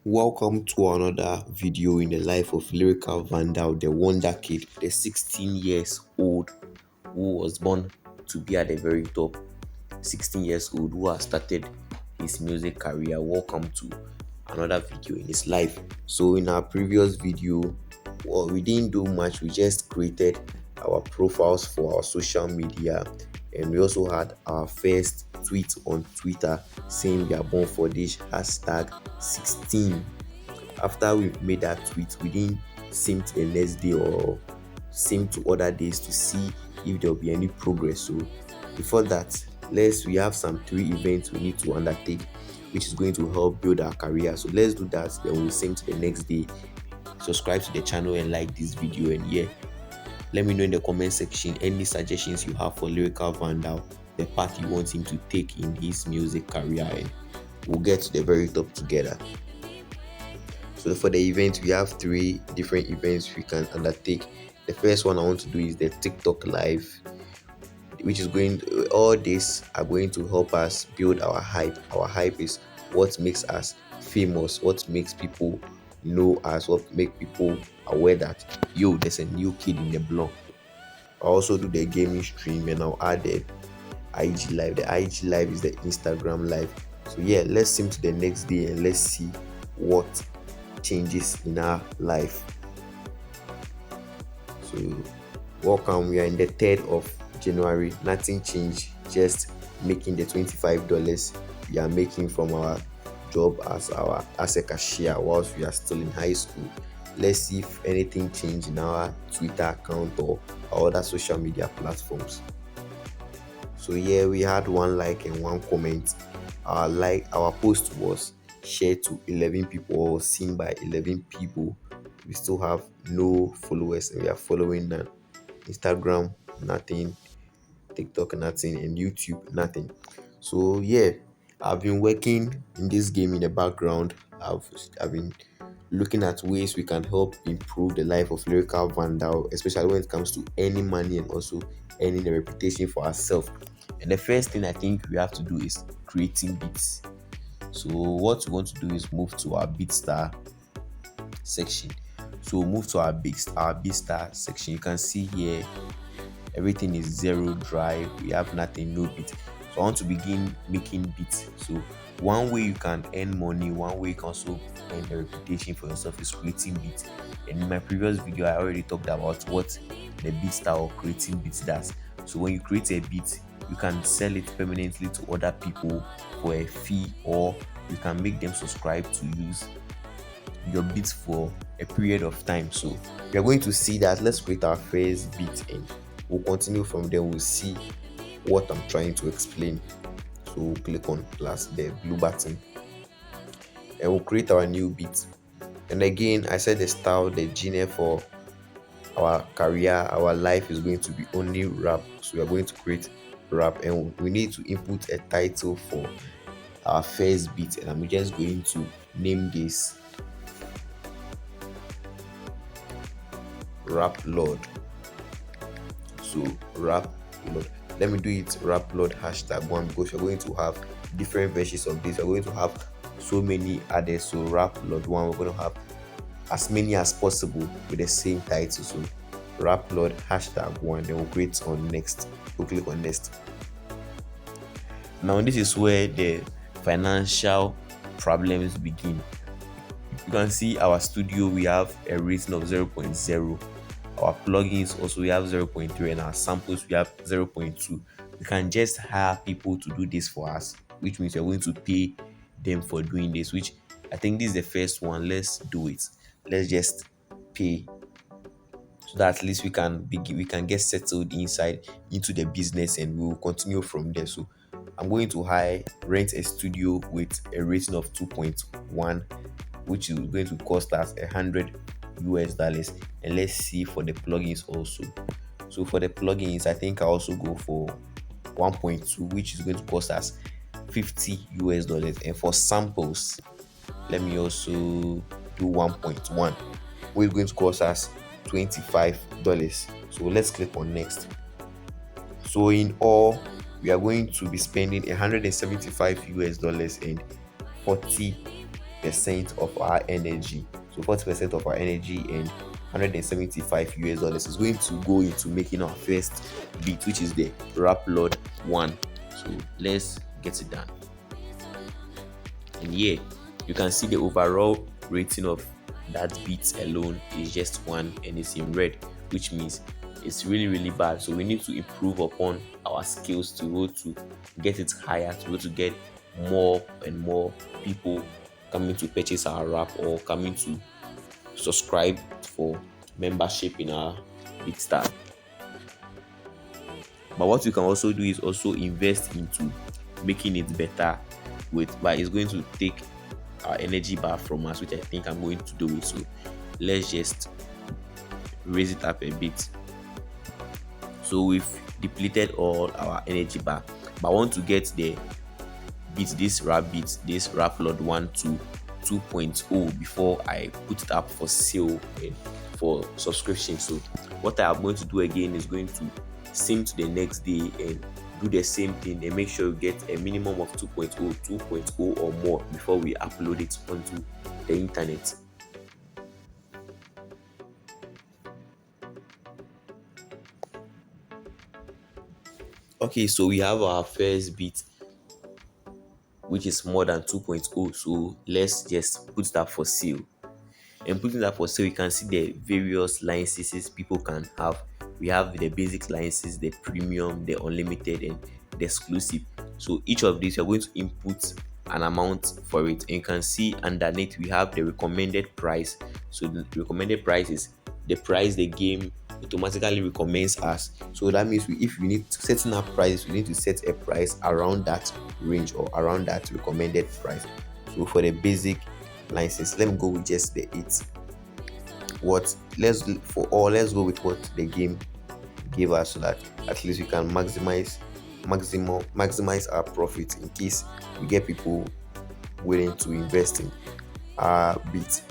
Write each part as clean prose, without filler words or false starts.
Welcome to another video in the life of Lyrical Vandal, the wonder kid, the 16 years old who was born to be at the very top, 16 years old who has started his music career. Welcome to another video in his life. So in our previous video, well, we didn't do much. We just created our profiles for our social media, and we also had our first tweet on Twitter saying we are born for this hashtag 16. After we made that tweet, we didn't same to the next day or same to other days to see if there will be any progress. So before that, we have some 3 events we need to undertake, which is going to help build our career. So let's do that. Then we'll same to the next day. Subscribe to the channel and like this video. And yeah, let me know in the comment section any suggestions you have for Lyrical Vandal, the path you want him to take in his music career, and we'll get to the very top together. So for the event, we have 3 different events we can undertake. The first one I want to do is the TikTok live, which is all these are going to help us build our hype. Our hype is what makes us famous, what makes people know us, what make people aware that there's a new kid in the block. I also do the gaming stream, and I'll add the IG live. The IG live is the Instagram live. So yeah, let's sim to the next day and let's see what changes in our life. So welcome, we are in the 3rd of January. Nothing changed, just making the $25 we are making from our job as a cashier whilst we are still in high school. Let's see if anything changed in our Twitter account or our other social media platforms. So yeah, we had 1 like and 1 comment. Our post was shared to 11 people or seen by 11 people. We still have no followers, and we are following none. Instagram nothing, TikTok nothing, and YouTube nothing. So yeah, I've been working in this game in the background. I've been looking at ways we can help improve the life of Lyrical Vandal, especially when it comes to earning money and also earning a reputation for ourselves. And the first thing I think we have to do is creating beats. So what we want to do is move to our Beatstar section. So move to our Beatstar section. You can see here everything is zero drive. We have nothing, no beat. So I want to begin making beats. So one way you can earn money, one way you can also earn a reputation for yourself is creating beats. And in my previous video, I already talked about what the Beatstar or creating beats does. So when you create a beat, you can sell it permanently to other people for a fee, or you can make them subscribe to use your beats for a period of time. So we are going to see that. Let's create our first beat and we'll continue from there. We'll see what I'm trying to explain. So we'll click on plus the blue button and we'll create our new beat. And again, I said the style, the genre for our career, our life is going to be only rap. So we are going to create rap, and we need to input a title for our first beat, and I'm just going to name this Rap Lord. So Rap Lord, let me do it Rap Lord #1, because you're going to have different versions of this. We're going to have so many others. So Rap Lord 1, we're going to have as many as possible with the same title. So Rap Lord #1, then we'll create on next. We'll click on next. Now this is where the financial problems begin. You can see our studio, we have a rating of 0.0. Our plugins also, we have 0.3, and our samples, we have 0.2. We can just hire people to do this for us, which means we're going to pay them for doing this, which I think this is the first one. Let's do it. Let's just pay, so that at least we can get settled into the business, and we will continue from there. So I'm going to rent a studio with a rating of 2.1, which is going to cost us $100. And let's see for the plugins also. So for the plugins, I think I also go for 1.2, which is going to cost us $50. And for samples, let me also do 1.1, which is going to cost us $25. So let's click on next. So in all, we are going to be spending $175 and 40 40% of our energy. So 40% of our energy and $175 is going to go into making our first beat, which is the Rap Lord 1. So let's get it done. And here you can see the overall rating of that beat alone is just 1 and it's in red, which means it's really bad. So we need to improve upon our skills to go to get it higher, to go to get more and more people coming to purchase our rap or coming to subscribe for membership in our Beatstar. But what you can also do is also invest into making it better but it's going to take our energy bar from us, which I think I'm going to do it. So let's just raise it up a bit. So we've depleted all our energy bar, but I want to get the beat, this rap lord 1 to 2.0 before I put it up for sale and for subscription. So what I am going to do again is going to sim to the next day and do the same thing and make sure you get a minimum of 2.0 or more before we upload it onto the internet. Okay, so we have our first beat, which is more than 2.0. So let's just put that for sale. And putting that for sale, you can see the various licenses people can have. We have the basic licenses, the premium, the unlimited, and the exclusive. So each of these, you're going to input an amount for it, and you can see underneath we have the recommended price. So the recommended price is the price the game automatically recommends us. So that means if we need to setting up prices, we need to set a price around that range or around that recommended price. So for the basic license, let me go with just the 8. Let's go with what the game gave us, so that at least we can maximize our profit in case we get people willing to invest in our bit.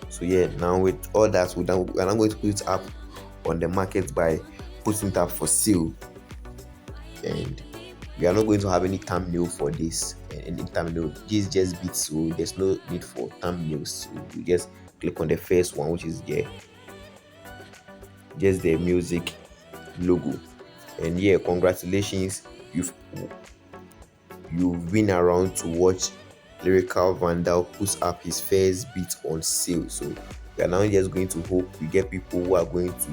So yeah, now with all that, we're now going to put it up on the market by putting it up for sale. And we are not going to have any thumbnail for this. Any thumbnail, this is just beats, so there's no need for thumbnails. So you just click on the first one, which is just the music logo. And yeah, congratulations, you've been around to watch Lyrical Vandal puts up his first beat on sale. So we are now just going to hope we get people who are going to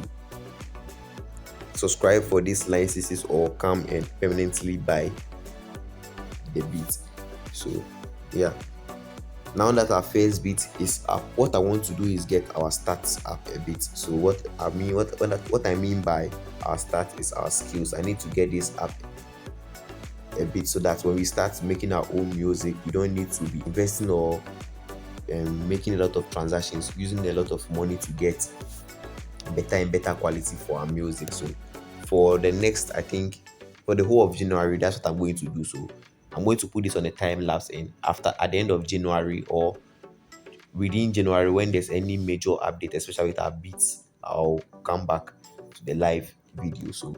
subscribe for these licenses or come and permanently buy the beat. So yeah, now that our first beat is up, what I want to do is get our stats up a bit. So what I mean by our stats is our skills. I need to get this up a bit so that when we start making our own music, we don't need to be investing or making a lot of transactions, using a lot of money to get better and better quality for our music. So for the next, I think for the whole of January, that's what I'm going to do. So I'm going to put this on a time lapse, and at the end of January or within January, when there's any major update, especially with our beats, I'll come back to the live video. So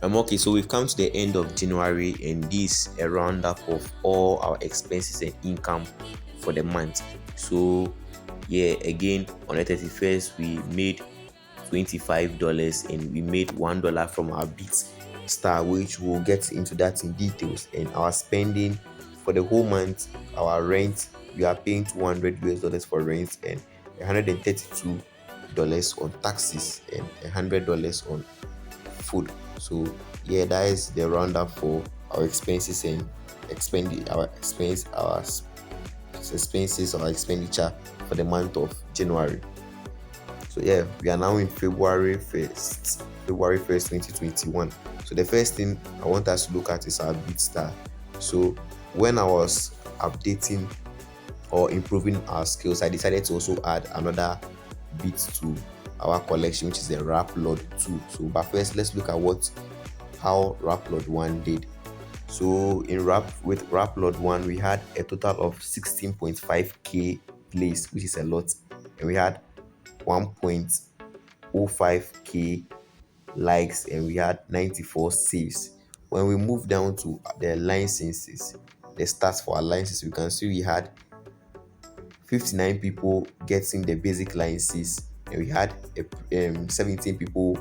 Okay, so we've come to the end of January, and this a roundup of all our expenses and income for the month. So, yeah, again on the 31st, we made $25 and we made $1 from our Beats Star, which we'll get into that in details. And our spending for the whole month, our rent, we are paying $200 for rent and $132 on taxes and $100 on food. So yeah, that is the roundup for our expenses and our expenditure for the month of January. So yeah, we are now in February 1st, 2021. So the first thing I want us to look at is our BeatStar. So when I was updating or improving our skills, I decided to also add another beat to our collection, which is the Rap Lord 2. So but first, let's look at how Rap Lord 1 did. So with Rap Lord 1, we had a total of 16.5k plays, which is a lot, and we had 1.05k likes, and we had 94 saves. When we move down to the licenses, the stats for our licenses, we can see we had 59 people getting the basic licenses, and we had 17 people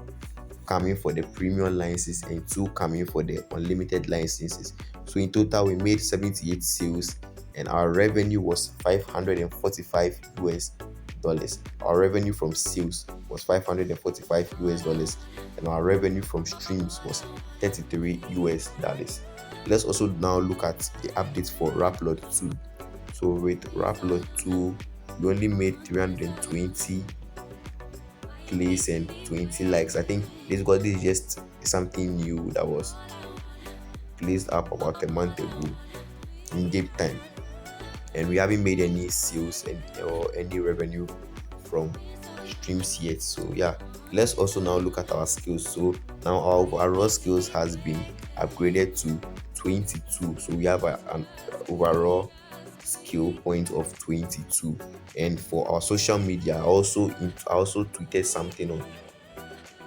coming for the premium licenses and 2 coming for the unlimited licenses. So in total, we made 78 sales, and our revenue was $545. Our revenue from sales was $545, and our revenue from streams was $33. Let's also now look at the updates for Rapload 2. So with Rapload 2, we only made 320 plays and 20 likes. I think this is just something new that was placed up about a month ago in game time, and we haven't made any sales or any revenue from streams yet. So yeah, let's also now look at our skills. So now our overall skills has been upgraded to 22. So we have an overall skill point of 22. And for our social media, I also tweeted something on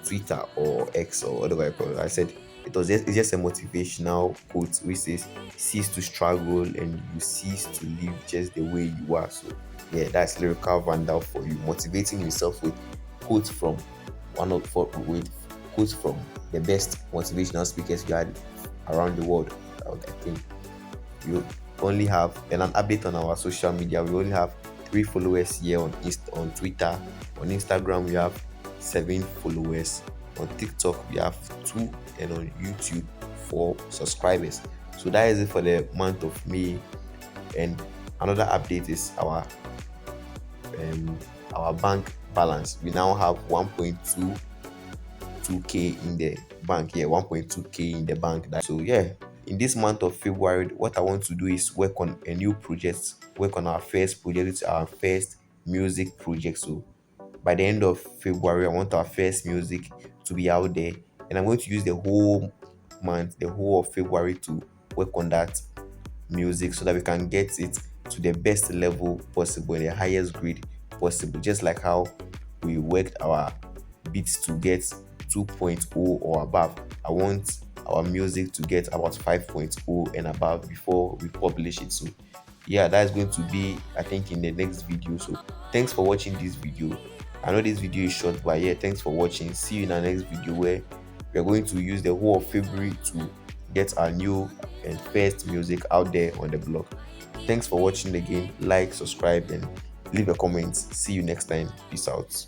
Twitter or X or whatever I call it. I said it's just a motivational quote which says, cease to struggle and you cease to live just the way you are. So yeah, that's Lyrical Vandal for you, motivating yourself with quotes from quotes from the best motivational speakers you had around the world. I think you only have, and an update on our social media, we only have 3 followers here on Twitter. On Instagram we have 7 followers. On TikTok we have 2, and on YouTube 4 subscribers. So that is it for the month of May. And another update is our bank balance. We now have 1.22k in the bank. 1.2k in the bank. So yeah, in this month of February, what I want to do is work on a new project, work on our first project. It's our first music project. So by the end of February, I want our first music to be out there, and I'm going to use the whole of February to work on that music so that we can get it to the best level possible and the highest grade possible, just like how we worked our beats to get 2.0 or above. I want our music to get about 5.0 and above before we publish it. So yeah, that's going to be, I think, in the next video. So thanks for watching this video. I know this video is short, but yeah, thanks for watching. See you in our next video where we are going to use the whole of February to get our new and first music out there on the blog. Thanks for watching again. Like, subscribe, and leave a comment. See you next time. Peace out.